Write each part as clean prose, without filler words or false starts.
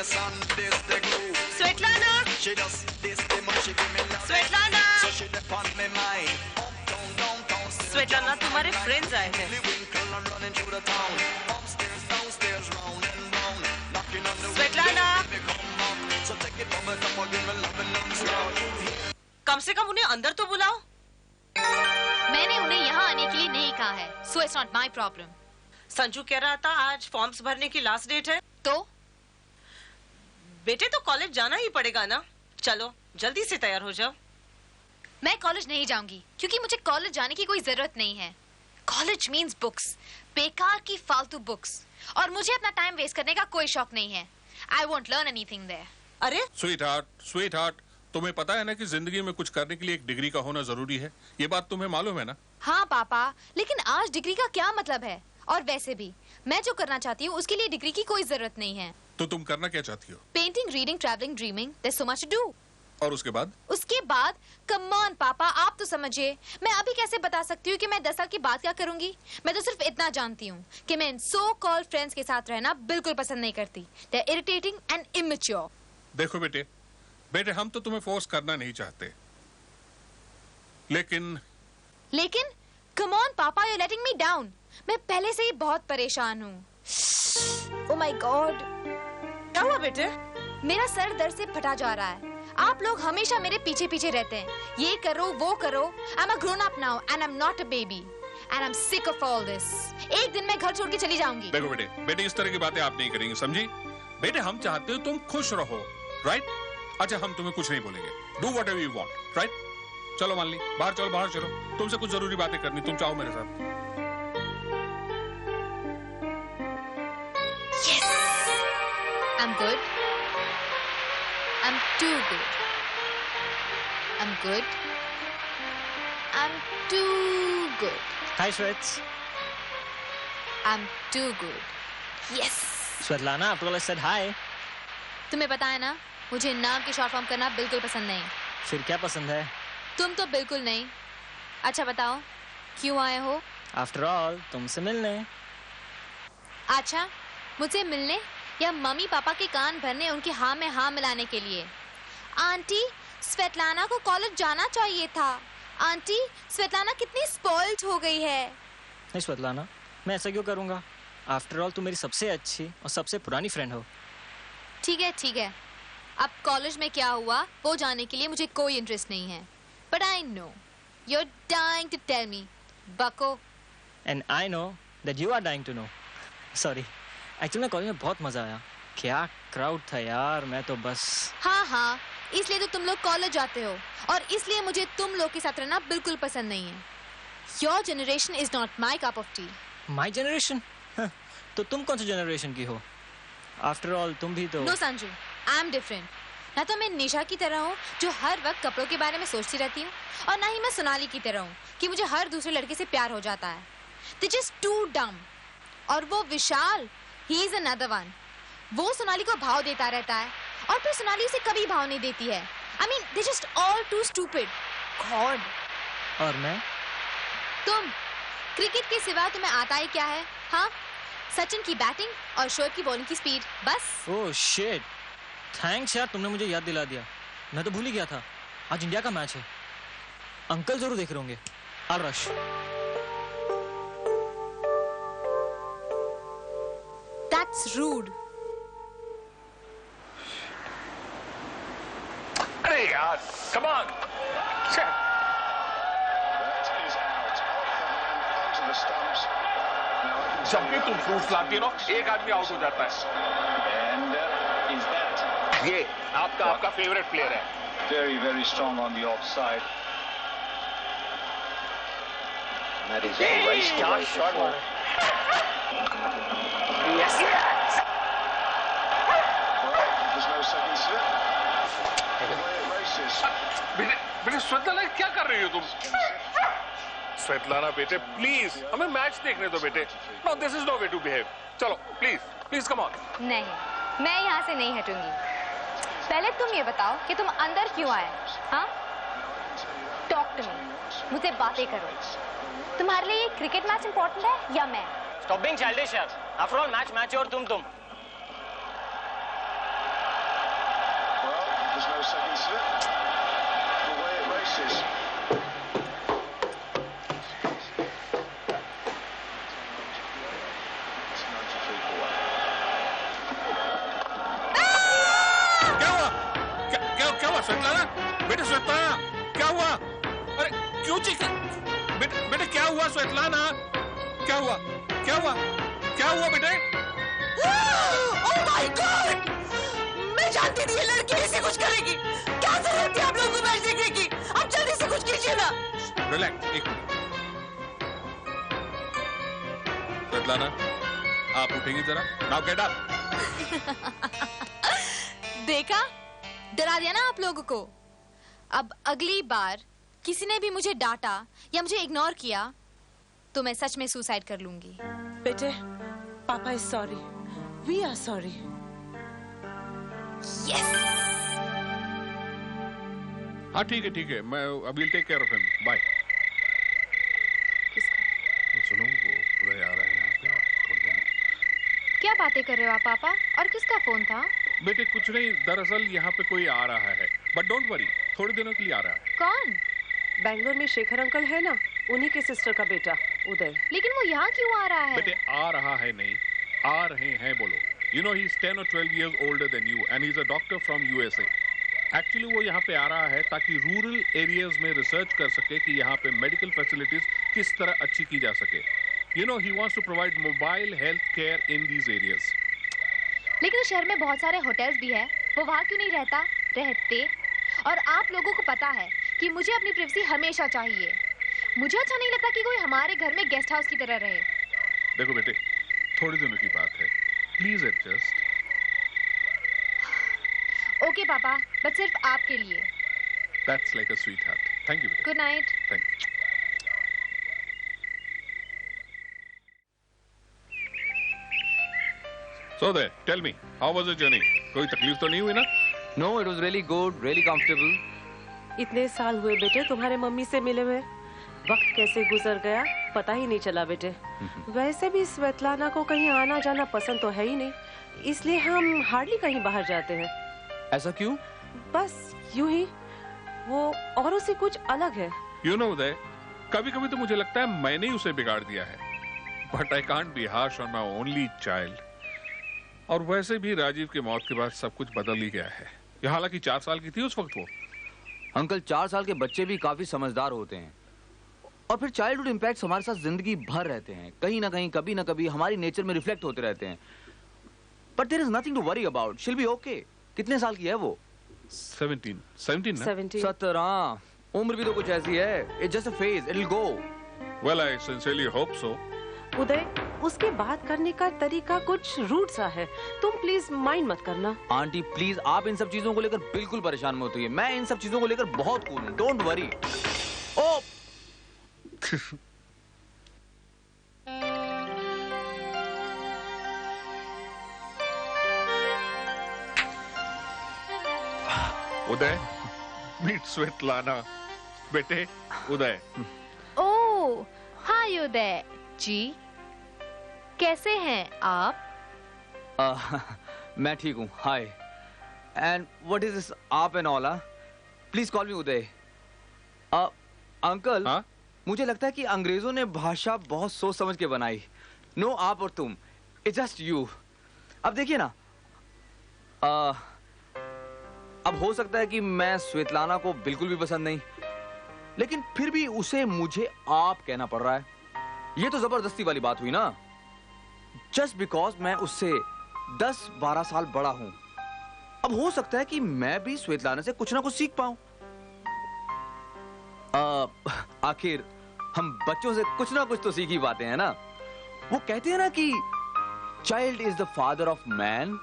Svetlana! Svetlana! Svetlana, तुम्हारे friends आए हैं। Svetlana! कम से कम उन्हें अंदर तो बुलाओ। मैंने उन्हें यहाँ आने के लिए नहीं कहा है, so it's not my problem. Sanju कह रहा था आज फॉर्म्स भरने की लास्ट डेट है। तो बेटे तो कॉलेज जाना ही पड़ेगा ना। चलो जल्दी से तैयार हो जाओ। मैं कॉलेज नहीं जाऊंगी क्योंकि मुझे कॉलेज जाने की कोई जरूरत नहीं है। कॉलेज मीन्स बुक्स, बेकार की फालतू बुक्स, और मुझे अपना टाइम वेस्ट करने का कोई शौक नहीं है। I won't learn anything there. अरे स्वीट हार्ट, तुम्हें पता है ना कि जिंदगी में कुछ करने के लिए एक डिग्री का होना जरूरी है। ये बात तुम्हें मालूम है ना? हाँ पापा, लेकिन आज डिग्री का क्या मतलब है? और वैसे भी मैं जो करना चाहती हूँ उसके लिए डिग्री की कोई जरूरत नहीं है। तो तुम करना क्या चाहती हो? Painting, reading, travelling, dreaming, there's so much to do. और उसके बाद? उसके बाद कम ऑन पापा, आप तो समझिए। मैं अभी कैसे बता सकती हूँ कि मैं 10 साल के बाद क्या करूंगी? मैं तो सिर्फ इतना जानती हूँ कि मैं इन सो कॉल्ड फ्रेंड्स के साथ रहना बिल्कुल पसंद नहीं करती। They're irritating and immature. देखो बेटे हम तो तुम्हें फोर्स करना नहीं चाहते, लेकिन कम ऑन पापा, you're letting me down. मैं पहले से ही बहुत परेशान हूँ। Oh my God. क्या हुआ बेटे? मेरा सर दर्द से फटा जा रहा है। आप लोग हमेशा मेरे पीछे पीछे रहते हैं, ये करो वो करो। I'm a grown up now and I'm not a baby and I'm sick of all this. एक दिन मैं घर छोड़ के चली जाऊंगी। देखो बेटे इस तरह की बातें आप नहीं करेंगे, समझी? बेटे हम चाहते हो तुम खुश रहो, राइट? अच्छा हम तुम्हें कुछ नहीं बोलेंगे। Do whatever you want, right? चलो मान ली, बाहर चलो। तुमसे कुछ जरूरी बातें करनी, तुम चाहो मेरे साथ? Yes. I'm good. I'm too good. I'm good. I'm too good. Hi, Shwets. I'm too good. Yes. Svetlana, after all I said hi. तुम्हें पता है ना, मुझे नाम की शॉर्ट फॉर्म करना बिल्कुल पसंद नहीं। फिर क्या पसंद है? तुम तो बिल्कुल नहीं। अच्छा बताओ, क्यों आए हो? After all, तुमसे मिलने। अच्छा, मुझसे मिलने या मम्मी पापा के कान भरने, उनके हाँ में हाँ मिलाने के लिए? आंटी, स्वेटलाना को कॉलेज जाना चाहिए था। आंटी, स्वेटलाना कितनी स्पॉइल्ड हो गई है। नहीं स्वेटलाना, मैं ऐसा क्यों करूँगा? After all, तुम मेरी सबसे अच्छी और सबसे पुरानी फ्रेंड हो। ठीक है। अब कॉलेज में क्या हुआ वो जानने के लिए मुझे कोई इंटरेस्ट नहीं है। But I know you're dying to tell me, बको। And I know that you are dying to know. Sorry, actually college में बहुत मजा आया। क्या क्राउड था यार, मैं तो बस। हाँ, इसलिए तो तुम लोग कॉलेज जाते हो और इसलिए मुझे तुम लोग के साथ रहना बिल्कुल पसंद नहीं है। Your generation is not my cup of tea. My generation? तो तुम कौन सी जनरेशन की हो? After all, तुम भी तो। No Sanju, I'm different. ना तो मैं निशा की तरह हूँ जो हर वक्त कपड़ों के बारे में सोचती रहती हूँ, और ना ही मैं सोनाली की तरह हूँ कि मुझे हर दूसरे लड़के से प्यार हो जाता है। They're just too dumb. और वो विशाल, he is another one. वो सोनाली को भाव देता रहता है और फिर सोनाली उसे कभी भाव नहीं देती है। I mean, they're just all too stupid. God. और मैं? तुम क्रिकेट के सिवा तुम्हें आता ही क्या है? हाँ, सचिन की बैटिंग और शोएब की बॉलिंग की स्पीड, बस। ओह शिट, थैंक्स यार, तुमने मुझे याद दिला दिया। मैं तो भूल ही गया था, आज इंडिया का मैच है। अंकल जरूर देख रहे होंगे। I'll rush. That's rude. अरे यार, come on. जब भी तुम फ्रूट्स लाती हो, एक आदमी आउट हो जाता है। ये आपका फेवरेट प्लेयर है। Very strong on the offside. That is a race. क्या शॉट मारा। Yes. There's no second slip. The way it races. बेटे स्वेटलाना क्या कर रही हो तुम? स्वेटलाना बेटे प्लीज हमें मैच देखने दो बेटे। No this is no way to behave. चलो प्लीज कम ऑन। नहीं, मैं यहाँ से नहीं हटूंगी। पहले तुम ये बताओ कि तुम अंदर क्यों आए? हाँ, टॉक टू मी, मुझसे बातें करो। तुम्हारे लिए ये क्रिकेट मैच इम्पोर्टेंट है या मैं? Stop being childish यार। After all, मैच है और तुम। there's no second slip. Away it races. It's 93 for 1. क्या हुआ स्वेतलाना? बेटे स्वेतलाना, क्या हुआ? अरे क्यों चीख? बेटे क्या हुआ स्वेतलाना? क्या हुआ? क्या हुआ? क्या हुआ बेटे? Oh my God! मैं जानती थी ये लड़की ऐसे कुछ करेगी। क्या जरूरत थी आप लोगों को मैच देखने की? अब जल्दी से कुछ कीजिए ना। रिलैक्स, एक मिनट। स्वेतलाना, आप उठेंगी जरा? Now get up. देखा, डरा दिया ना आप लोगों को। अब अगली बार किसी ने भी मुझे डांटा या मुझे इग्नोर किया तो मैं सच में सुसाइड कर लूंगी। बेटे, papa is sorry. We are sorry. Yes. हाँ ठीक है, मैं will take care of him. Bye. सुनो, वो उदय आ रहा है यहाँ पे थोड़ी देर में। क्या बातें कर रहे हो आप पापा? और किसका फोन था? बेटे कुछ नहीं, दरअसल यहाँ पे कोई आ रहा है, बट डोंट वरी, थोड़े दिनों के लिए आ रहा है। कौन? बैंगलोर में शेखर अंकल है ना, उन्हीं के सिस्टर का बेटा उदय। लेकिन वो यहाँ क्यों आ रहा है? बेटे आ रहा है नहीं, आ रहे हैं बोलो। You know he's 10 or 12 years older than you and he's a doctor from USA. Actually वो यहाँ पे आ रहा है ताकि रूरल एरियाज में रिसर्च कर सके कि यहाँ पे मेडिकल फैसिलिटीज किस तरह अच्छी की जा सके। You know he wants to provide mobile health care in these areas. लेकिन शहर में बहुत सारे होटल्स भी है, वो वहाँ क्यों नहीं रहते? और आप लोगों को पता है कि मुझे अपनी प्राइवेसी हमेशा चाहिए। मुझे अच्छा नहीं लगता कि कोई हमारे घर में गेस्ट हाउस की तरह रहे। देखो बेटे, थोड़ी दिनों की बात है, प्लीज एडजस्ट। ओके पापा, बस सिर्फ आपके लिए। That's like a sweetheart. Thank you बेटे। Good night. Thank you. So there, tell me, how was the journey? कोई तकलीफ तो नहीं हुई ना? No, it was really good, really comfortable. इतने साल हुए बेटे तुम्हारे मम्मी से मिले हुए, वक्त कैसे गुजर गया पता ही नहीं चला बेटे। वैसे भी स्वेतलाना को कहीं आना जाना पसंद तो है ही नहीं, इसलिए हम हार्डली कहीं बाहर जाते हैं। ऐसा क्यों? बस यूं ही, वो औरों से कुछ अलग है। You know उदय, कभी-कभी तो मुझे लगता है मैंने ही उसे बिगाड़ दिया है। But I can't be harsh on my only child. और वैसे भी राजीव की मौत के बाद सब कुछ बदल ही गया है। हालांकि 4 साल की थी उस वक्त वो। अंकल 4 साल के बच्चे भी काफी समझदार होते हैं और फिर चाइल्डहुड इम्पैक्ट्स हमारे साथ जिंदगी भर रहते हैं, कहीं ना कहीं कभी ना कभी हमारी नेचर में रिफ्लेक्ट होते रहते हैं। But there is nothing to worry about, she will be okay. कितने साल की है वो? 17 ना? 17। उम्र भी तो कुछ ऐसी है, it's just a phase, it will go. Well, I sincerely hope so. उदय, उसके बात करने का तरीका कुछ रूड सा है, तुम प्लीज माइंड मत करना। आंटी प्लीज, आप इन सब चीजों को लेकर बिल्कुल परेशान मत होइए, मैं इन सब चीजों को लेकर बहुत कूल हूं, don't worry. Oh Uday, meet Svetlana. बेटे उदय। ओह, हाय उदय जी, कैसे हैं आप? मैं ठीक हूँ, हाय। एंड व्हाट इज दिस आप and all? Please call me Uday. Uncle, हाँ? मुझे लगता है कि अंग्रेजों ने भाषा बहुत सोच समझ के बनाई। नो आप और तुम, इट्स जस्ट यू। अब देखिए ना, अब हो सकता है कि मैं स्वेतलाना को बिल्कुल भी पसंद नहीं, लेकिन फिर भी उसे मुझे आप कहना पड़ रहा है। ये तो जबरदस्ती वाली बात हुई ना, जस्ट बिकॉज मैं उससे 10-12 साल बड़ा हूं। अब हो सकता है कि मैं भी स्वेतलाना से कुछ ना कुछ सीख पाऊं। आखिर हम बच्चों से कुछ ना कुछ तो सीख ही पाते हैं ना। वो कहते हैं ना कि child is the father of man.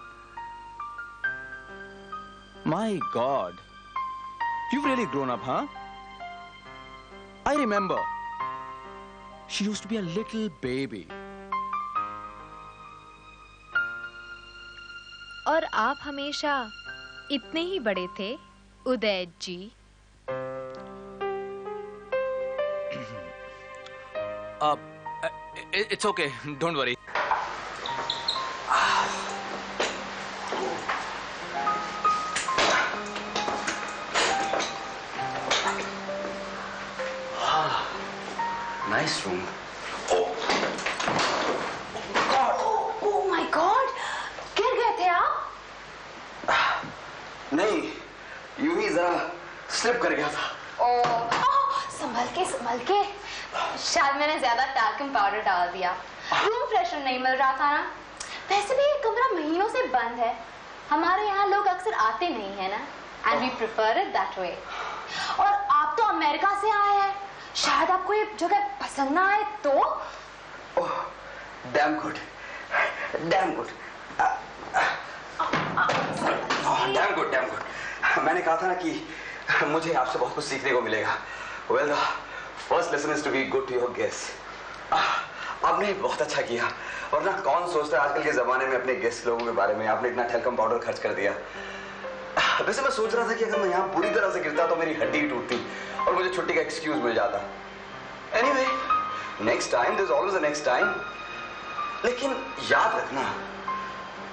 My God, you've really grown up, huh? I remember she used to be a little baby. और आप हमेशा इतने ही बड़े थे उदय जी। It's okay, don't worry. Nice room. Oh my God, गिर गए थे आप? नहीं, यूं ही जरा स्लिप कर गया था। ओह, संभल के। शायद मैंने ज्यादा टैल्कम पाउडर डाल दिया। रूम फ्रेशनर नहीं मिल रहा था ना। वैसे भी ये कमरा महीनों से बंद है। हमारे यहाँ लोग अक्सर आते नहीं है ना, and we prefer it that way. और आप तो अमेरिका से आए हैं, शायद आपको ये जगह पसंद ना आए तो? Oh, damn good, damn good, damn good, damn good. मैंने कहा था ना कि मुझे आपसे बहुत कुछ सीखने को मिलेगा। Well, the first lesson is to be good to your guest. आपने बहुत अच्छा किया, और ना कौन सोचता है आजकल के जमाने में अपने गेस्ट लोगों के बारे में। आपने इतना टैल्कम पाउडर खर्च कर दिया। वैसे मैं सोच रहा था कि अगर मैं यहाँ बुरी तरह से गिरता तो मेरी हड्डी टूटती और मुझे छुट्टी का एक्सक्यूज मिल जाता। Anyway, next time, there is always a next time. लेकिन याद रखना,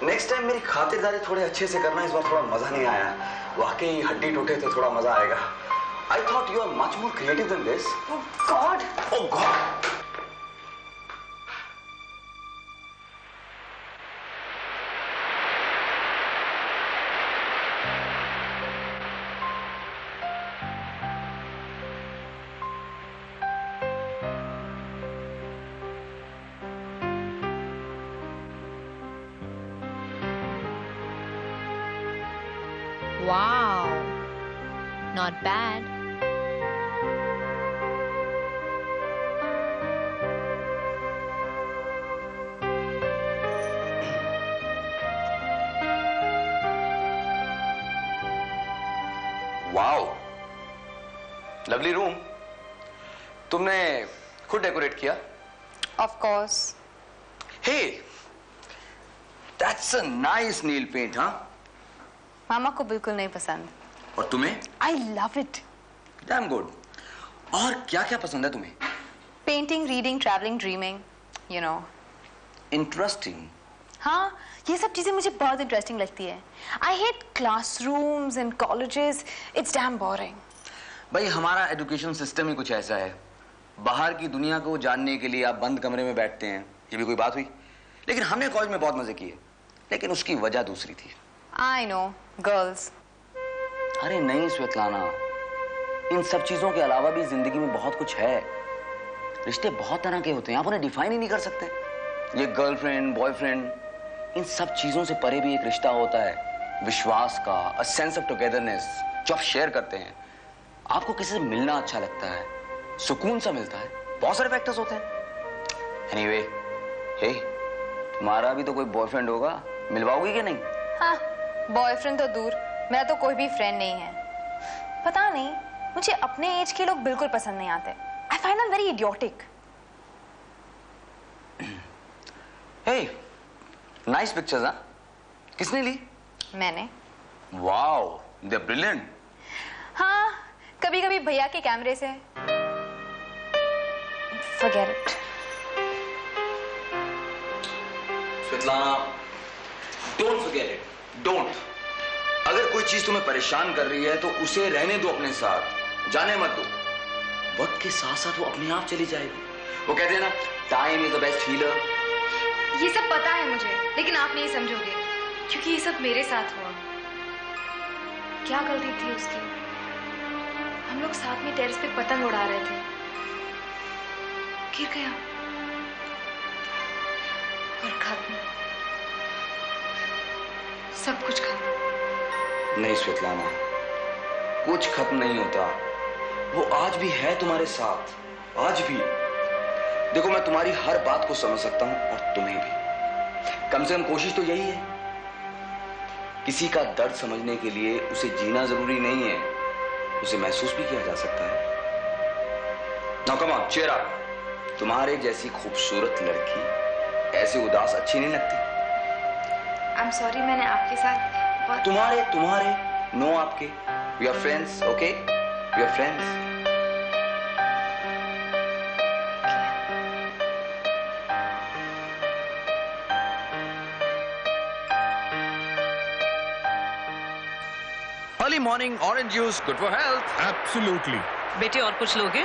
नेक्स्ट टाइम मेरी खातिरदारी थोड़े अच्छे से करना। इस बार थोड़ा मजा नहीं आया। वाकई हड्डी टूटे तो थोड़ा मजा आएगा। I thought you are much more creative than this. Oh God, oh God. wow, not bad. Wow, lovely room. तुमने खुद डेकोरेट किया? Of course. Hey, that's a nice nail paint. हाँ, मामा को बिल्कुल नहीं पसंद। और तुम्हें? I love it. Damn good. और क्या क्या पसंद है तुम्हें? Painting, reading, traveling, dreaming, you know. Interesting. हाँ, ये सब चीजें मुझे बहुत इंटरेस्टिंग लगती है। I hate classrooms and colleges. It's damn boring. भाई, हमारा एजुकेशन सिस्टम ही कुछ ऐसा है। बाहर की दुनिया को जानने के लिए आप बंद कमरे में बैठते हैं, ये भी कोई बात हुई? लेकिन हमने कॉलेज में बहुत मजे किए, लेकिन उसकी वजह दूसरी थी। I know, girls. अरे नहीं स्वेतलाना, इन सब चीजों के अलावा भी जिंदगी में बहुत कुछ है। रिश्ते बहुत तरह के होते हैं, आप उन्हें डिफाइन ही नहीं कर सकते। ये गर्लफ्रेंड, बॉयफ्रेंड, इन सब चीजों से परे भी एक रिश्ता होता है, विश्वास का, अ सेंस ऑफ टुगेदरनेस, जो आप शेयर करते हैं। आपको किसी से मिलना अच्छा लगता है, सुकून सा मिलता है, बहुत सारे फैक्टर्स होते हैं। एनीवे, हे, तुम्हारा भी तो कोई बॉयफ्रेंड होगा, मिलवाओगी कि नहीं? हाँ, बॉयफ्रेंड तो दूर, मेरा तो कोई भी फ्रेंड नहीं है। पता नहीं, मुझे अपने एज के लोग बिल्कुल पसंद नहीं आते। I find them very idiotic. Hey, nice pictures. हाँ, किसने ली? मैंने। Wow, they are brilliant. हाँ, कभी-कभी भैया के कैमरे से। Forget it. Svetlana, don't forget it, don't. अगर कोई चीज तुम्हें परेशान कर रही है तो उसे रहने दो अपने साथ, जाने मत दो। वक्त के साथ साथ वो अपने आप चली जाएगी। वो कहते हैं ना, time is the best healer. ये सब पता है मुझे, लेकिन आप नहीं समझोगे, क्योंकि ये सब मेरे साथ हुआ। क्या गलती थी उसकी? हम लोग साथ में टेरेस पे पतंग उड़ा रहे थे, गिर गया और खत्म, सब कुछ खत्म। नहीं स्वेतलाना, कुछ खत्म नहीं होता। वो आज भी है तुम्हारे साथ, आज भी। देखो, मैं तुम्हारी हर बात को समझ सकता हूं, और तुम्हें भी। कम से कम कोशिश तो यही है। किसी का दर्द समझने के लिए उसे जीना जरूरी नहीं है, उसे महसूस भी किया जा सकता है। Now come on, cheer up. तुम्हारे जैसी खूबसूरत लड़की ऐसे उदास अच्छी नहीं लगती। I'm sorry, मैंने आपके साथ बहुत... तुम्हारे नो आपके। We are friends, okay? We are friends. Early morning orange juice, good for health. Absolutely. बेटे और कुछ लोगे?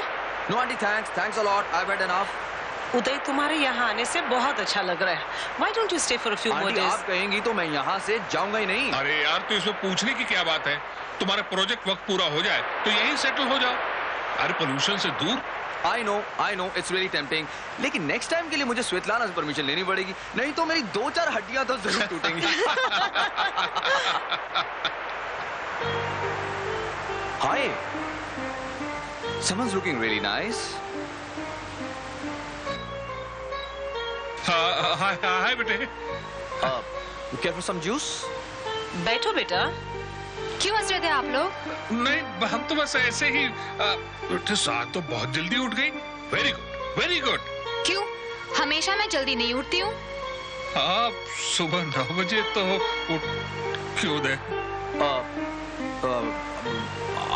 No aunty, thanks a lot, I have had enough. Uday, तुम्हारे यहाँ आने से बहुत अच्छा लग रहा है। Why don't you stay for a few more aunty, days? आप कहेंगी तो मैं यहाँ से जाऊंगा ही नहीं। अरे यार, तो इसमें पूछने की क्या बात है? तुम्हारा प्रोजेक्ट वक्त पूरा हो जाए तो यहीं सेटल हो जाओ। अरे पोल्यूशन से दूर। I know, it's really tempting, लेकिन नेक्स्ट टाइम के लिए मुझे स्वेतलाना से परमिशन लेनी पड़ेगी, नहीं तो मेरी 2-4 हड्डियां तो जरूर टूटेंगी। हाय, someone's looking really nice. हाय बेटे। You care for some juice? बैठो बेटा। क्यों हंस रहे थे आप लोग? नहीं, हम तो बस ऐसे ही। बेटे, साथ तो बहुत जल्दी उठ गई। Very good, very good. क्यों? हमेशा मैं जल्दी नहीं उठती हूँ। आप सुबह 9 बजे तो उठ क्यों दे?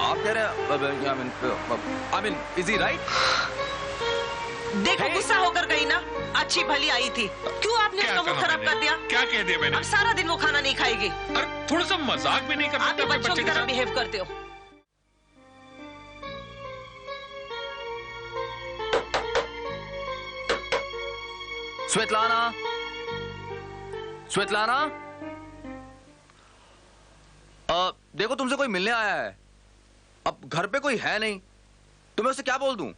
आप कह रहे हैं, I mean, is he right? देखो, गुस्सा होकर गई ना, अच्छी भली आई थी, क्यों आपने क्या उसका मूड कहा खराब मैंने? कर दिया? क्या कह दिया मैंने? अब सारा दिन वो खाना नहीं खाएगी। अरे थोड़ा सा मजाक भी नहीं करते आप भी अपने बच्चों बच्चे की के तरह साथ? बिहेव करते हो। स्वेतलाना, देखो तुमसे कोई मिलने आया है, अब घर पे कोई है नहीं, तो मैं उसे क्या बोल दूं?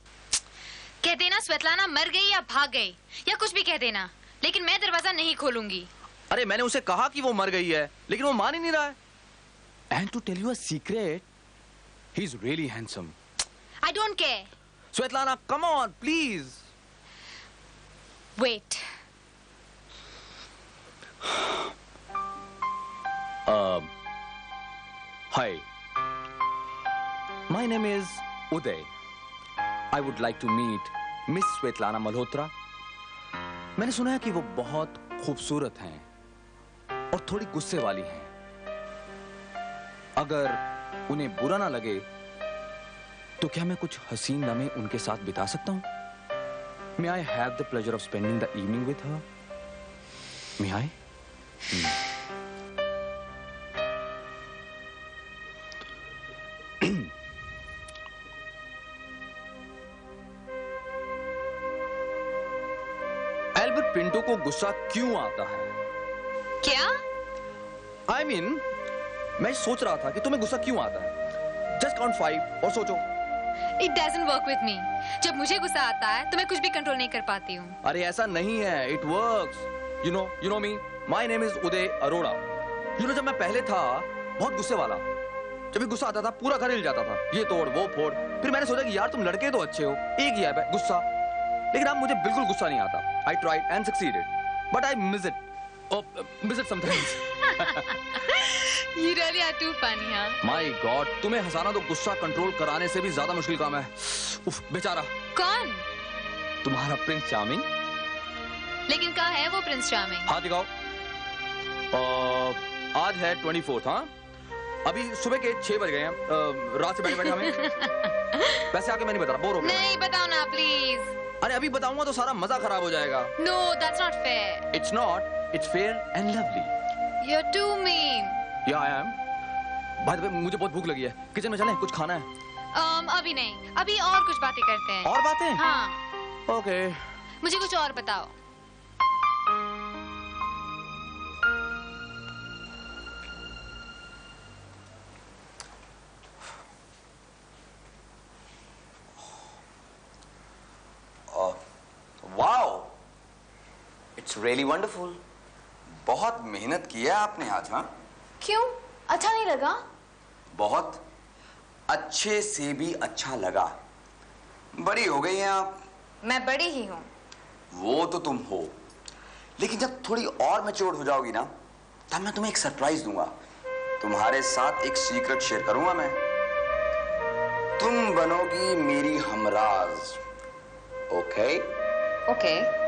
कह देना स्वेतलाना मर गई या भाग गई या कुछ भी कह देना, लेकिन मैं दरवाजा नहीं खोलूंगी। अरे मैंने उसे कहा कि वो मर गई है, लेकिन वो मान ही नहीं रहा है। And to tell you a secret, he is really handsome. I don't care. Svetlana, come on please. Wait. Hi, my name is Uday. I would like to meet Miss Svetlana Malhotra. मैंने सुना है कि वो बहुत खूबसूरत हैं और थोड़ी गुस्से वाली हैं। अगर उन्हें बुरा ना लगे तो क्या मैं कुछ हसीन लम्हे उनके साथ बिता सकता हूं? May I have the pleasure of spending the evening with her? May I? Albert Pinto को गुस्सा क्यों आता है? क्या? I mean, मैं सोच रहा था कि तुम्हें गुस्सा क्यों आता है। Just count 5 और सोचो। It doesn't work with me. जब मुझे गुस्सा आता है तो मैं कुछ भी कंट्रोल नहीं कर पाती हूँ। अरे ऐसा नहीं है, it works. You know me. My name is Uday Arora. You know, जब मैं पहले था बहुत गुस्से वाला, जब भी गुस्सा आता था पूरा घर हिल जाता था, ये तोड़ वो फोड़। फिर मैंने सोचा कि यार तुम लड़के तो अच्छे हो, एक ही है गुस्सा, लेकिन अब मुझे बिल्कुल गुस्सा नहीं आता। I tried and succeeded, but I miss it. Oh, miss it sometimes. You really are too funny, huh? My God, तुम्हें हंसाना तो गुस्सा कंट्रोल कराने से भी ज्यादा मुश्किल काम है। उफ, बेचारा। कौन? तुम्हारा प्रिंस चार्मिंग। लेकिन कहाँ है वो प्रिंस चार्मिंग? हाँ दिखाओ। आज है 24th, हाँ? अभी सुबह के 6 बज गए हैं। रात से बैठे हमें। वैसे आके मैं नहीं बता रहा, बोर हो गया। नहीं बताओ ना प्लीज। अरे अभी बताऊंगा तो सारा मजा खराब हो जाएगा। No, that's not fair. It's not. It's fair and lovely. You're too mean. Yeah, I am. बात पे मुझे बहुत भूख लगी है। किचन में चलें, कुछ खाना है। अभी नहीं, अभी और कुछ बातें करते हैं। और बातें? हाँ। Okay. मुझे कुछ और बताओ। Wow, it's really wonderful. बहुत मेहनत की है आपने आज। हाँ, क्यों? अच्छा नहीं लगा? बहुत अच्छे से भी अच्छा लगा। बड़ी हो गई हैं आप। मैं बड़ी ही हूँ। वो तो तुम हो, लेकिन जब थोड़ी और मैच्योर हो जाओगी ना, तब मैं तुम्हें एक सरप्राइज दूंगा। तुम्हारे साथ एक सीक्रेट शेयर करूंगा मैं। तुम बनोगी मेरी हमराज। ओके? ओके।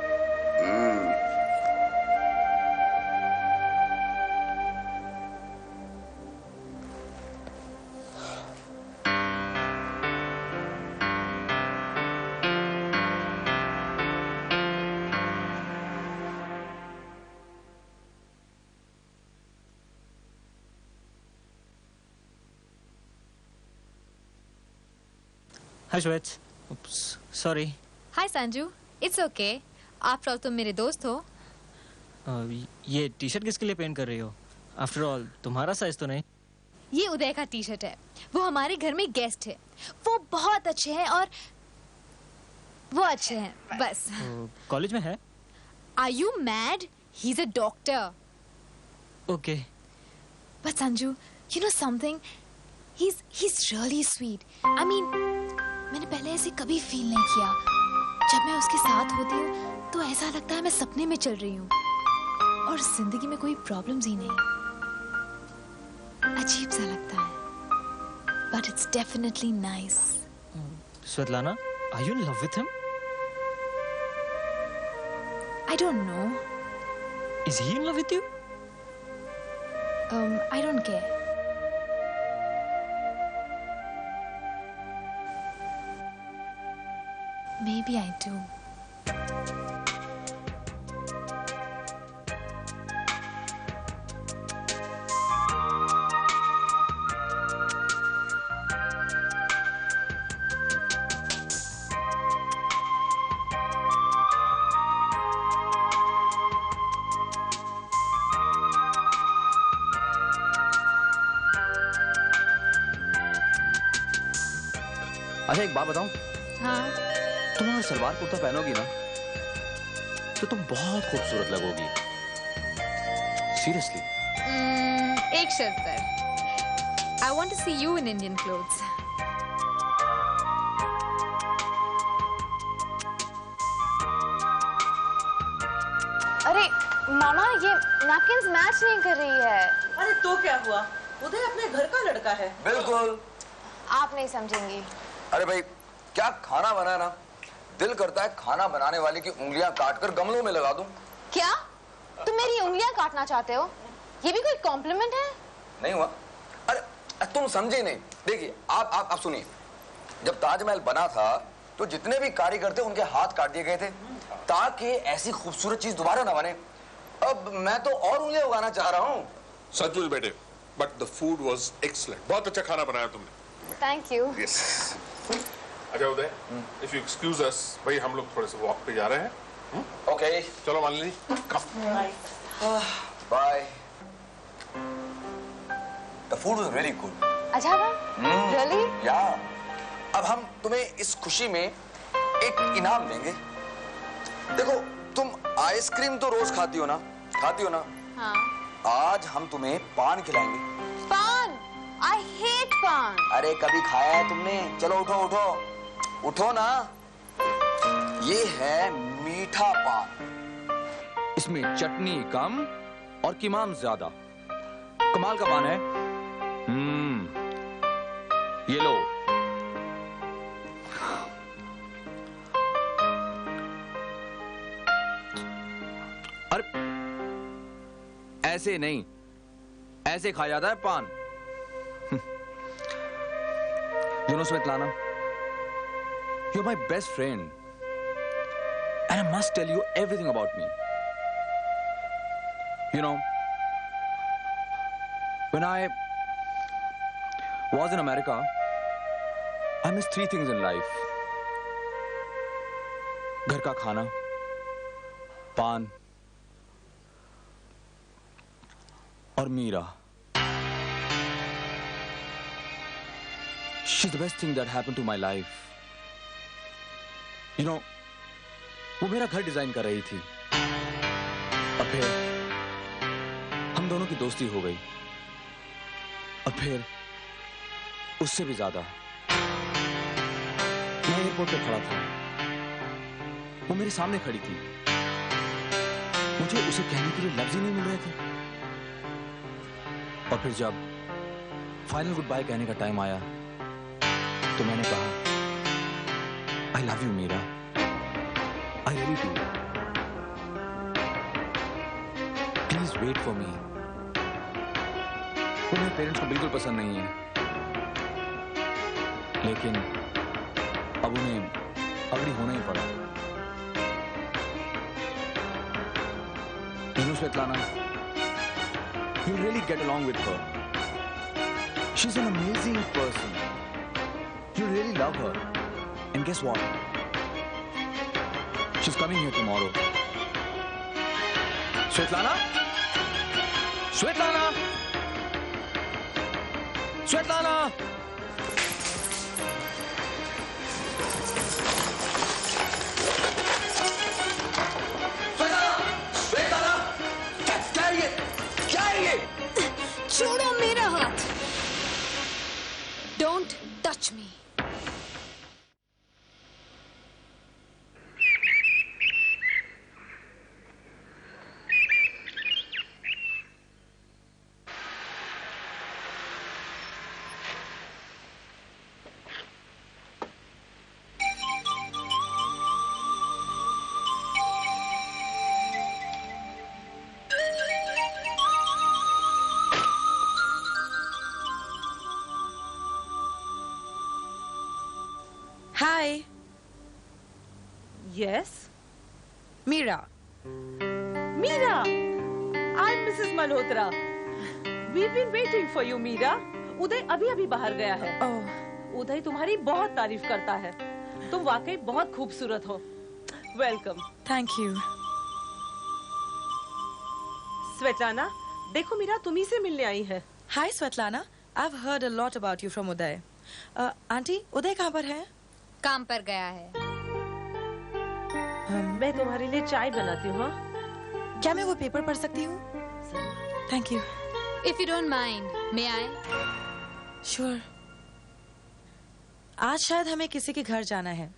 हाय श्वेत। Sorry. Hi Sanju, it's okay. After all तुम मेरे दोस्त हो। ये टी शर्ट किसके लिए पेंट कर रही हो? आफ्टर ऑल तुम्हारा साइज तो नहीं। ये उदय का टी शर्ट है। वो हमारे घर में गेस्ट है। वो बहुत अच्छे हैं और वो अच्छे हैं बस। कॉलेज में है? Are you mad? He's a doctor. Okay. But Sanju, you know something? He's really sweet. I mean, मैंने पहले ऐसे कभी फील नहीं किया। जब मैं उसके साथ होती हूँ तो ऐसा लगता है मैं सपने में चल रही हूँ और जिंदगी में कोई प्रॉब्लम्स ही नहीं। अजीब सा लगता है। But it's definitely nice. Svetlana, are you in love with him? I don't know. Is he in love with you? I don't care. Maybe I do. अच्छा एक बात बताऊं, हाँ। तुम अगर सलवार कुर्ता पहनोगी ना तो तुम बहुत खूबसूरत लगोगी। सीरियसली। एक शर्त पर। I want to see you in Indian clothes. अरे मामा, ये नैपकिंस मैच नहीं कर रही है। अरे तो क्या हुआ? उदय अपने घर का लड़का है। बिल्कुल। आप नहीं समझेंगी। अरे भाई, क्या खाना बना है ना, दिल करता है खाना बनाने वाले की उंगलियां काटकर गमलों में लगा दूं। क्या तुम मेरी उंगलियां काटना चाहते हो? ये भी कोई कॉम्प्लीमेंट है? नहीं हुआ। अरे तुम समझे नहीं। देखिए आप सुनिए, जब ताजमहल बना था तो जितने भी कारीगर थे उनके हाथ काट दिए गए थे ताकि ऐसी खूबसूरत चीज दोबारा ना बने। अब मैं तो और उंगलियां उगाना चाह रहा हूँ। सच में बेटे, but the food was excellent. बहुत अच्छा खाना बनाया तुमने। Thank you. यस। अच्छा उदय, इफ यू एक्सक्यूज अस, भाई हम लोग थोड़े से वॉक पे जा रहे हैं। ओके, चलो Malini, bye. The food was really good. अच्छा था? रियली? या अब हम तुम्हें इस खुशी में एक इनाम देंगे। देखो, तुम आइसक्रीम तो रोज खाती हो ना? हाँ। आज हम तुम्हें पान खिलाएंगे। पान? I hate पान। अरे कभी खाया है तुमने? चलो उठो उठो उठो ना। ये है मीठा पान। इसमें चटनी कम और कीमाम ज्यादा। कमाल का पान है। ये लो। अरे ऐसे नहीं, ऐसे खाया जाता है पान। You know, Svetlana, you're my best friend, and I must tell you everything about me. You know, when I was in America, I missed 3 things in life: घर का खाना, पान और Meera. She's the best thing that happened to my life. You know, वो मेरा घर design कर रही थी और फिर हम दोनों की दोस्ती हो गई और फिर उससे भी ज्यादा मैं एयरपोर्ट पे खड़ा था, वो मेरे सामने खड़ी थी, मुझे उसे कहने के लिए लफ्ज ही नहीं मिल रहे थे। और फिर जब फाइनल गुड बाय कहने का टाइम आया तो मैंने कहा, I love you, Meera. I really do. Please wait for me. वो मेरे पेरेंट्स को बिल्कुल पसंद नहीं है, लेकिन अब उन्हें अग्री होना ही पड़ा। You know, Svetlana, you'll really get along with her. She's an amazing person. You really love her. And guess what? She's coming here tomorrow. Svetlana? Svetlana? Svetlana? Svetlana? क्या है ये? क्या है ये? छोड़ो मेरा हाथ। Don't touch me. Hi. Yes. Meera. Meera, I'm Mrs. Malhotra. We've been waiting for you, Meera. उदय अभी बाहर गया है। Oh, उदय तुम्हारी बहुत तारीफ करता है। तुम वाकई बहुत खूबसूरत हो। वेलकम। thank you. स्वेटलाना, देखो मीरा तुम्ही से मिलने आई है। Hi, Svetlana. I've heard a lot about you from Uday. Aunty, Uday कहाँ पर है? काम पर गया है। मैं तुम्हारे लिए चाय बनाती हूँ। हाँ? क्या मैं वो पेपर पढ़ सकती हूँ? Thank you. If you don't mind, may I? Sure. आज शायद हमें किसी के घर जाना है।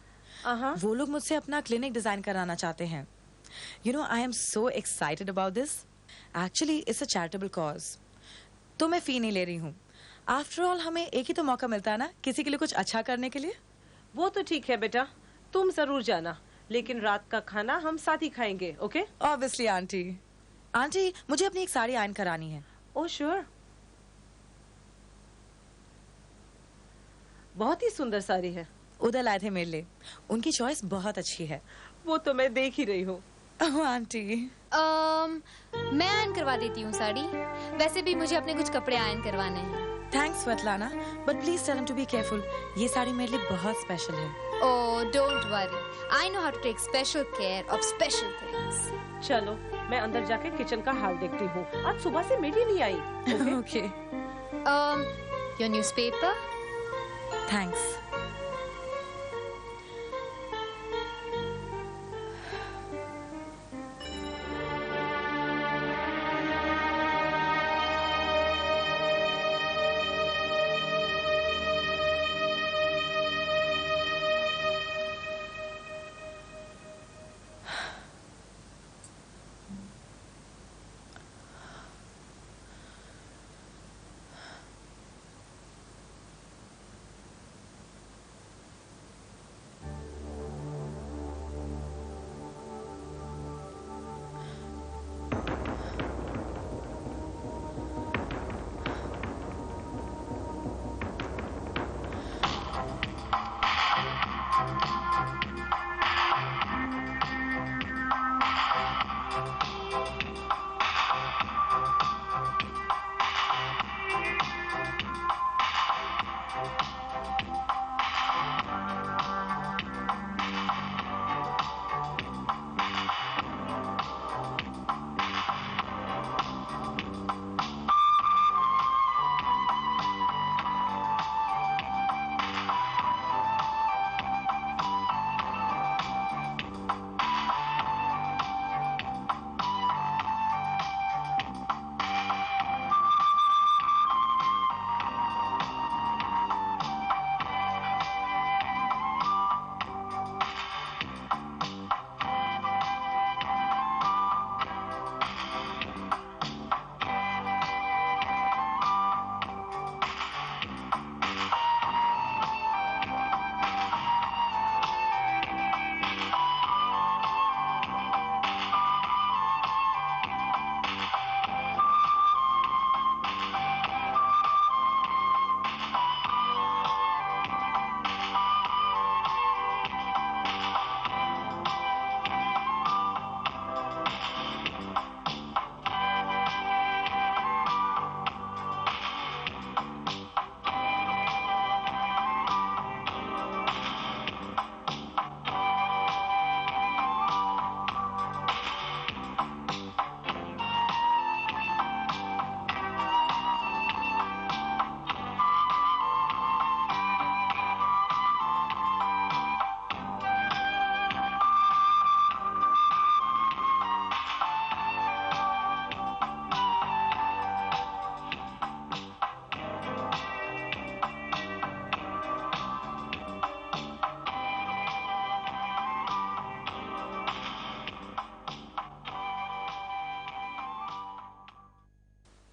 वो लोग मुझसे अपना क्लिनिक डिजाइन कराना चाहते हैं। You know, I am so excited about this. Actually, it's a charitable cause. तो मैं फी नहीं ले रही हूँ। After all, हमें एक ही तो मौका मिलता है ना किसी के लिए कुछ अच्छा करने के लिए। वो तो ठीक है बेटा, तुम जरूर जाना, लेकिन रात का खाना हम साथ ही खाएंगे, ओके? Obviously, aunty. आंटी, मुझे अपनी एक साड़ी आयरन करानी है। Oh sure. बहुत ही सुंदर साड़ी है। उधर लाए थे मेरे लिए। उनकी चॉइस बहुत अच्छी है। वो तो मैं देख ही रही हूँ। ओह आंटी। मैं आयरन करवा देती हूँ साड़ी। वैसे भी मुझे अपने कुछ कपड़े आयरन करवाने हैं। Thanks Svetlana, but please tell him to be careful. ये साड़ी मेरे लिए बहुत स्पेशल है। Oh, don't worry. I know how to take special care of special things. चलो, मैं अंदर जाके किचन का हाल देखती हूँ। आज सुबह से मेरी नहीं आई। Okay. Your newspaper? Thanks.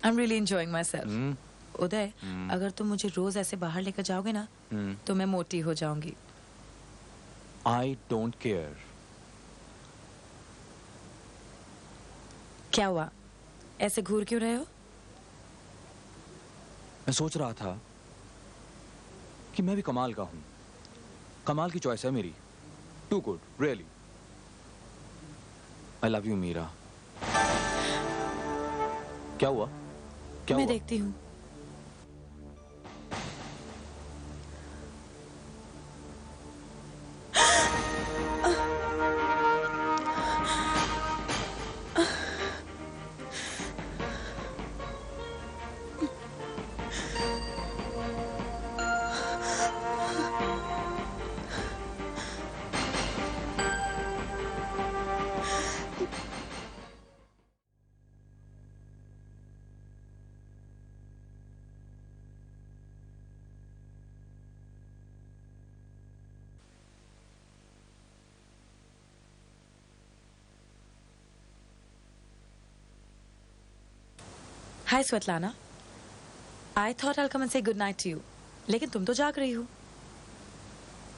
I'm really enjoying myself. Uday, अगर तुम मुझे रोज ऐसे बाहर लेकर जाओगे ना, तो मैं मोटी हो जाऊंगी. I don't care. क्या हुआ? ऐसे घूर क्यों रहे हो? मैं सोच रहा था कि मैं भी कमाल का हूं. कमाल की चॉइस है मेरी. Too good, really. I love you, Meera. क्या हुआ? क्या मैं हुआ? देखती हूँ. Hi Svetlana. I thought I'll come and say good night to you. लेकिन तुम तो जाग रही हो.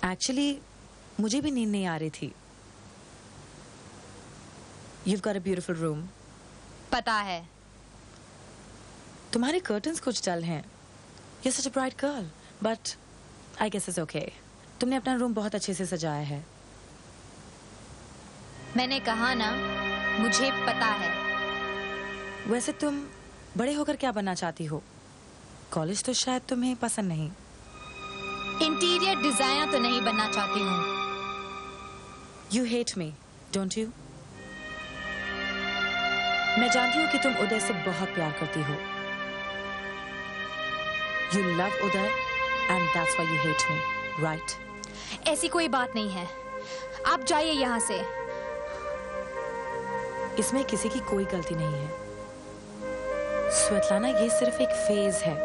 Actually, मुझे भी नींद नहीं आ रही थी. You've got a beautiful room. पता है. तुम्हारे curtains कुछ डल हैं. You're such a bright girl, but I guess it's okay. तुमने अपना रूम बहुत अच्छे से सजाया है. मैंने कहा ना, मुझे पता है. वैसे तुम बड़े होकर क्या बनना चाहती हो? कॉलेज तो शायद तुम्हें पसंद नहीं. इंटीरियर डिजाइनर तो नहीं बनना चाहती हूँ. You hate me, don't you? मैं जानती हूँ कि तुम उदय से बहुत प्यार करती हो. You love Uday and that's why you hate me, right? ऐसी कोई बात नहीं है. आप जाइए यहाँ से. इसमें किसी की कोई गलती नहीं है. स्वेतलाना, ये सिर्फ एक फेज है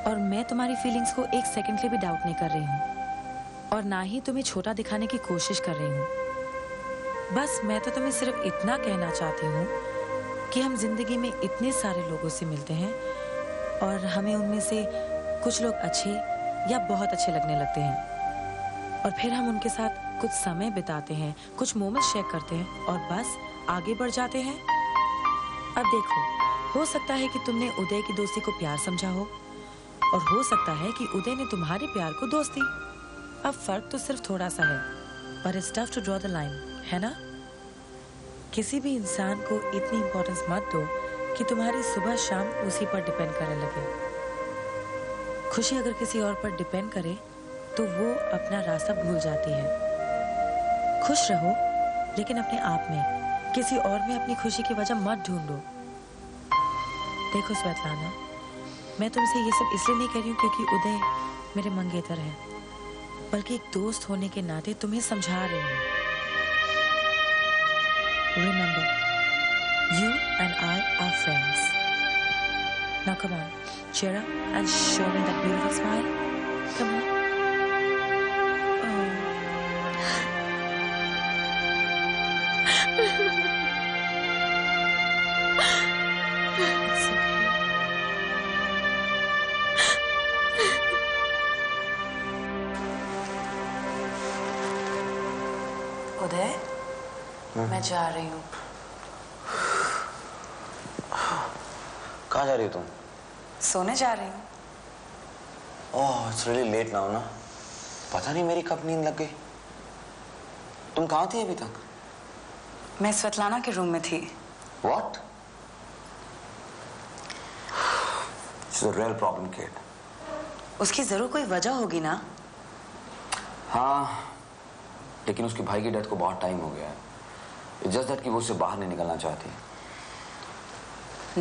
और मैं तुम्हारी फीलिंग्स को एक सेकंड के लिए भी डाउट नहीं कर रही हूँ और ना ही तुम्हें छोटा दिखाने की कोशिश कर रही हूँ. बस मैं तो तुम्हें सिर्फ इतना कहना चाहती हूँ कि हम जिंदगी में इतने सारे लोगों से मिलते हैं और हमें उनमें से कुछ लोग अच्छे या बहुत अच्छे लगने लगते हैं और फिर हम उनके साथ कुछ समय बिताते हैं, कुछ मोमेंट्स शेयर करते हैं और बस आगे बढ़ जाते हैं. अब देखो, हो सकता है कि तुमने उदय की दोस्ती को प्यार समझा हो और हो सकता है कि उदय ने तुम्हारे प्यार को दोस्ती. अब फर्क तो सिर्फ थोड़ा सा है, but it's tough to draw the line, है ना? किसी भी इंसान को इतनी इंपॉर्टेंस मत दो कि तुम्हारी सुबह शाम उसी पर डिपेंड करने लगे. खुशी अगर किसी और पर डिपेंड करे तो वो अपना रास्ता भूल जाती है. खुश रहो लेकिन अपने आप में. किसी और में अपनी खुशी की वजह मत ढूंढो. देखो स्वेतलाना, मैं तुमसे ये सब इसलिए नहीं कह रही हूँ क्योंकि उदय मेरे मंगेतर है, बल्कि एक दोस्त होने के नाते तुम्हें समझा रही हूँ. Remember, you and I are friends. Now come on, cheer up and show me that beautiful smile. Come on. उदय, मैं जा रही हूँ. कहाँ जा रही हो तुम? सोने जा रही हूँ. ओह, इट्स रियली लेट नाउ ना. पता नहीं मेरी कब नींद लग गई. तुम कहाँ थी अभी तक? मैं स्वेतलाना के रूम में थी. What? She's a real problem kid. उसकी जरूर कोई वजह होगी ना. हाँ, लेकिन उसके भाई की डेथ को बहुत टाइम हो गया है. It's just that कि वो उससे बाहर नहीं निकलना चाहती.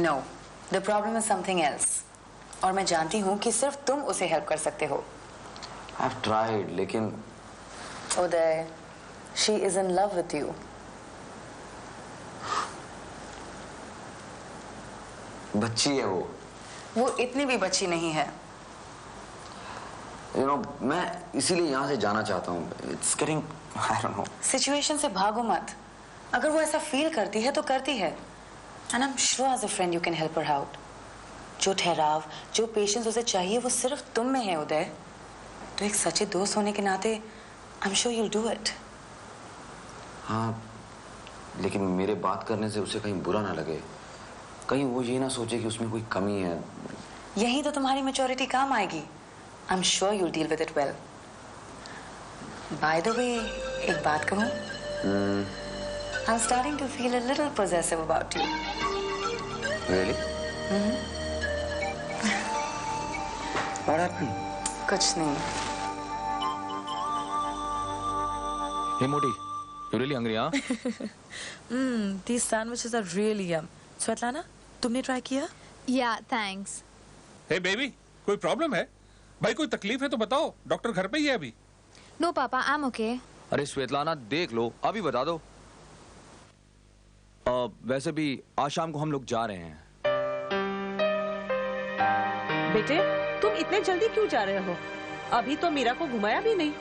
No, the problem is something else. और मैं जानती हूँ कि सिर्फ तुम उसे हेल्प कर सकते हो. I've tried, लेकिन उदय, she is in love with you. बच्ची है वो. वो इतनी भी बच्ची नहीं है. You know, मैं इसीलिए यहाँ से जाना चाहता हूँ. It's getting, I don't know. Situation से भागो मत. अगर वो ऐसा फील करती है तो करती है. And I'm sure as a friend you can help her out. जो ठहराव, जो पेशेंस उसे चाहिए वो सिर्फ तुम में है उदय। तो एक सच्चे दोस्त होने के नाते I'm sure you'll do it. हाँ, लेकिन मेरे बात करने से उसे कहीं बुरा ना लगे, कहीं वो ये ना सोचे कि उसमें कोई कमी है। यही तो तुम्हारी मैच्योरिटी काम आएगी। I'm sure you'll deal with it well. By the way, एक बात कहूँ? I'm starting to feel a little possessive about you. Really? What happened? कुछ नहीं। Hey Modi, you really hungry, huh? These sandwiches are really yum. Svetlana, तुमने try किया? Yeah, thanks. हे baby, कोई problem है? भाई कोई तकलीफ है तो बताओ, डॉक्टर घर पे ही है अभी। No, Papa, I'm okay. अरे श्वेतलाना देख लो, अभी बता दो। वैसे भी आज शाम को हम लोग जा रहे हैं। बेटे, तुम इतने जल्दी क्यों जा रहे हो? अभी तो मीरा को घुमाया भी नहीं।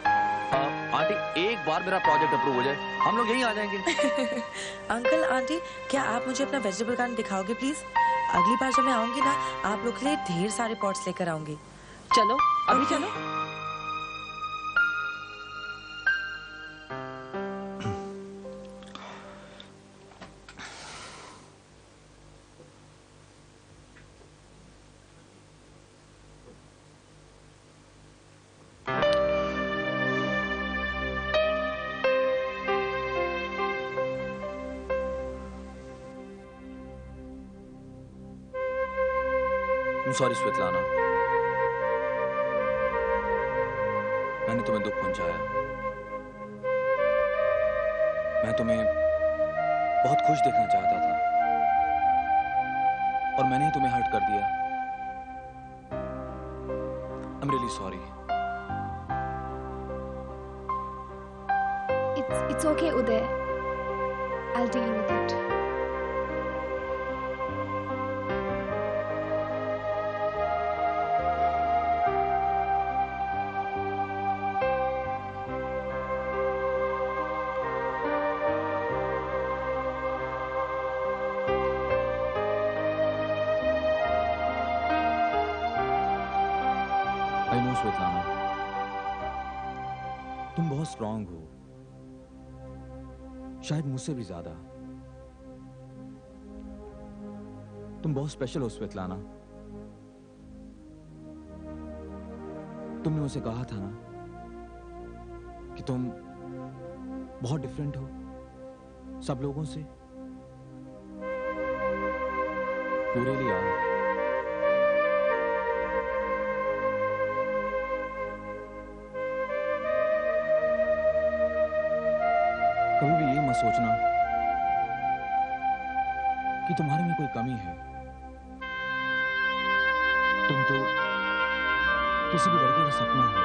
आंटी, एक बार मेरा प्रोजेक्ट अप्रूव हो जाए, हम लोग यहीं आ जाएंगे। अंकल, आंटी, क्या आप मुझे अपना वेजिटेबल गार्डन दिखाओगे प्लीज? अगली बार जब मैं आऊंगी ना, आप लोग के लिए ढेर सारे पॉट्स लेकर आऊंगी। चलो, अभी चलो। सॉरी श्वेतलाना, मैंने तुम्हें दुख पहुंचाया। मैं तुम्हें बहुत खुश देखना चाहता था और मैंने ही तुम्हें हर्ट कर दिया। I'm really sorry. It's okay, Uday. I'll deal with it. I know Svetlana, तुम बहुत स्ट्रांग हो, शायद मुझसे भी ज्यादा। तुम बहुत स्पेशल हो श्वेतलाना। तुमने मुझसे कहा था ना कि तुम बहुत डिफरेंट हो सब लोगों से। You really are. कभी भी ये मत सोचना कि तुम्हारे में कोई कमी है। तुम तो किसी भी लड़के का सपना हो।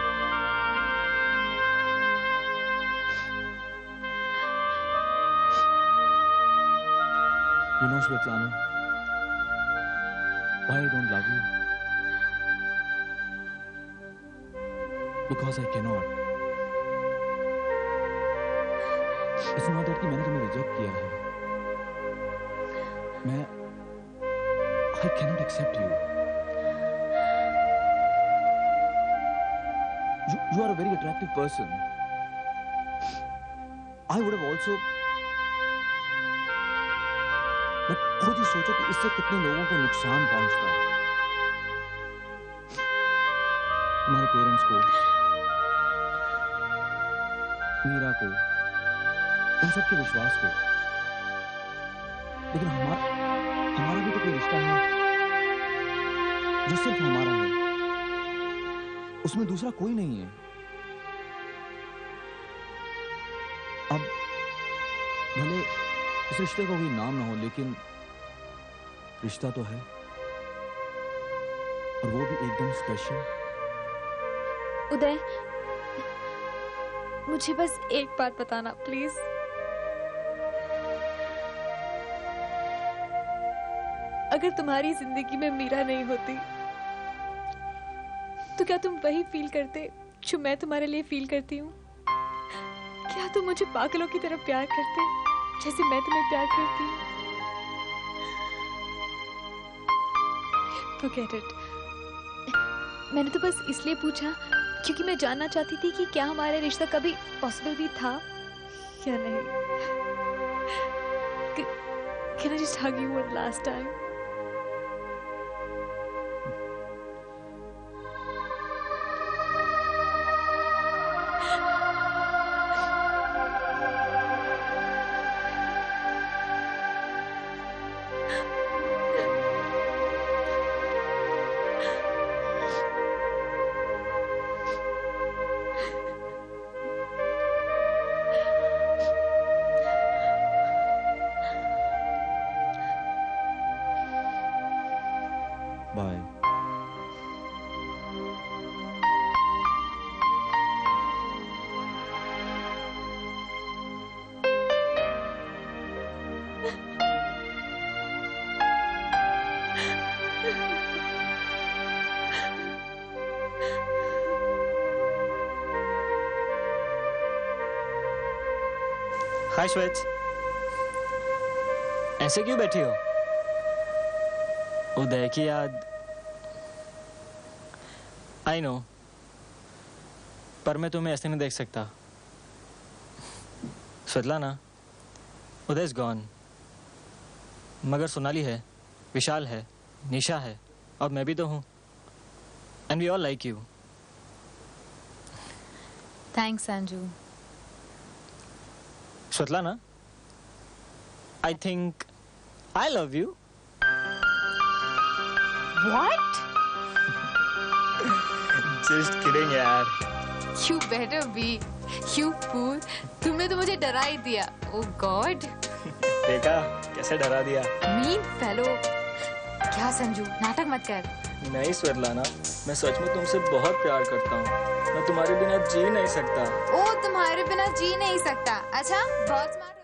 You know, Svetlana, why I don't love you? Because I cannot. It's not that कि मैंने तुम्हें रिजेक्ट किया है। I cannot accept you. You are a very attractive person. I would have also. But खुद ही सोचो कि इससे कितने लोगों को नुकसान पहुंचता है। तुम्हारे पेरेंट्स को, मीरा को, इन सबके विश्वास को। लेकिन हमारा भी तो कोई रिश्ता है जो सिर्फ हमारा है, उसमें दूसरा कोई नहीं है। अब भले इस रिश्ते का कोई नाम ना हो, लेकिन रिश्ता तो है, और वो भी एकदम स्पेशल। उदय, मुझे बस एक बात बताना प्लीज। अगर तुम्हारी जिंदगी में मीरा नहीं होती तो क्या तुम वही फील करते जो मैं तुम्हारे लिए फील करती हूँ? क्या तुम मुझे पागलों की तरह प्यार करते जैसे मैं तुम्हें प्यार करती हूँ? Forget it. मैंने तो बस इसलिए पूछा क्योंकि मैं जानना चाहती थी कि क्या हमारा रिश्ता कभी पॉसिबल भी था या नहीं. Can I just hug you one last time? Bye. Hi Shwet, ऐसे क्यों बैठी हो? उदय की याद? आई नो, पर मैं तुम्हें ऐसे नहीं देख सकता. स्वेतलाना, उदय इज गॉन, मगर सोनाली है, विशाल है, निशा है, और मैं भी तो हूँ. And we all like you. Thanks, Sanju. Svetlana, I think I love you. What? Just kidding, यार. You better be. You fool. तुमने तो मुझे डरा ही दिया. Oh God. देखा कैसे डरा दिया? Mean fellow. क्या संजू, नाटक मत कर. नहीं स्वेतलाना, मैं सच में तुमसे बहुत प्यार करता हूँ. मैं तुम्हारे बिना जी नहीं सकता. ओ, तुम्हारे बिना जी नहीं सकता. अच्छा, बहुत स्मार्ट.